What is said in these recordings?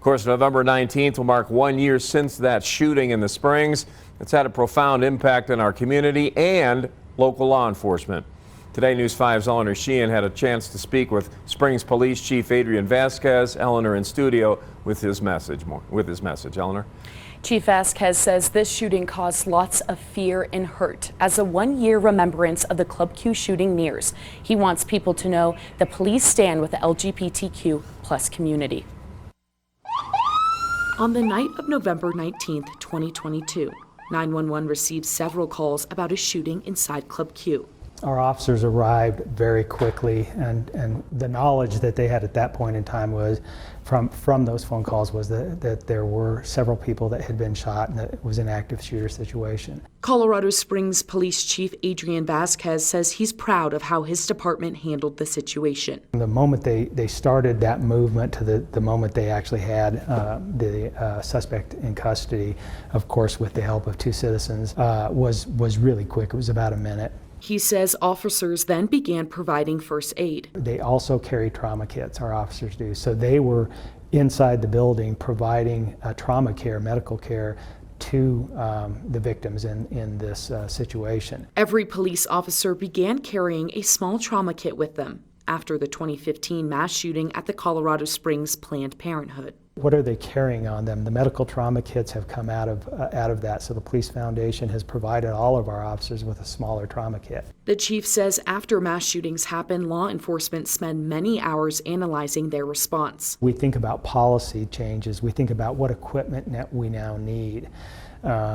course, November 19th will mark 1 year since that shooting in the Springs. It's had a profound impact on our community and local law enforcement. Today, News 5's Eleanor Sheehan had a chance to speak with Springs Police Chief Adrian Vasquez. Eleanor in studio with his message. Eleanor? Chief Vasquez says this shooting caused lots of fear and hurt. As a 1 year remembrance of the Club Q shooting nears, he wants people to know the police stand with the LGBTQ plus community. On the night of November 19th, 2022, 911 received several calls about a shooting inside Club Q. Our officers arrived very quickly, and the knowledge that they had at that point in time was from those phone calls was that there were several people that had been shot and that it was an active shooter situation. Colorado Springs Police Chief Adrian Vasquez says he's proud of how his department handled the situation. From the moment they started that movement to the moment they actually had the suspect in custody, of course with the help of two citizens, was really quick. It was about a minute. He says officers then began providing first aid. They also carry trauma kits, our officers do. So they were inside the building providing trauma care, medical care to the victims in this situation. Every police officer began carrying a small trauma kit with them after the 2015 mass shooting at the Colorado Springs Planned Parenthood. What are they carrying on them? The medical trauma kits have come out of that, so the Police Foundation has provided all of our officers with a smaller trauma kit. The chief says after mass shootings happen, law enforcement spend many hours analyzing their response. We think about policy changes. We think about what equipment we now need.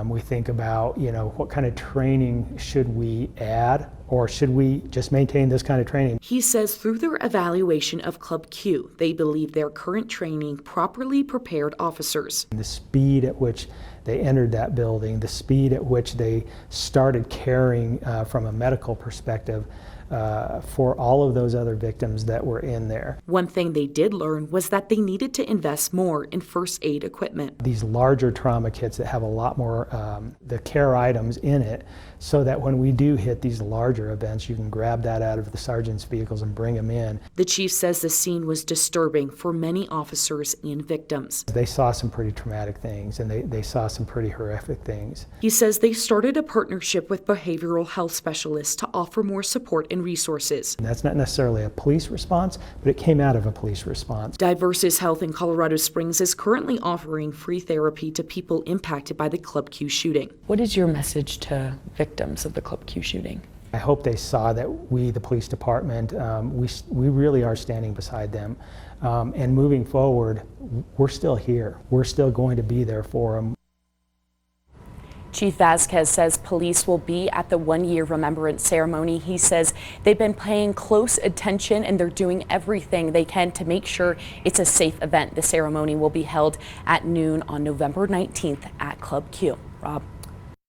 We think about, what kind of training should we add, or should we just maintain this kind of training? He says through their evaluation of Club Q, they believe their current training properly prepared officers. The speed at which they entered that building, the speed at which they started caring from a medical perspective for all of those other victims that were in there. One thing they did learn was that they needed to invest more in first aid equipment. These larger trauma kits that have a lot more the care items in it, so that when we do hit these larger events, you can grab that out of the sergeant's vehicles and bring them in. The chief says the scene was disturbing for many officers and victims. They saw some pretty traumatic things, and they saw some pretty horrific things. He says they started a partnership with behavioral health specialists to offer more support and resources. And that's not necessarily a police response, but it came out of a police response. Diversus Health in Colorado Springs is currently offering free therapy to people impacted by the Club Q shooting. What is your message to victims of the Club Q shooting? I hope they saw that we, the police department, we really are standing beside them. And moving forward, we're still here. We're still going to be there for them. Chief Vasquez says police will be at the 1 year remembrance ceremony. He says they've been paying close attention and they're doing everything they can to make sure it's a safe event. The ceremony will be held at noon on November 19th at Club Q. Rob.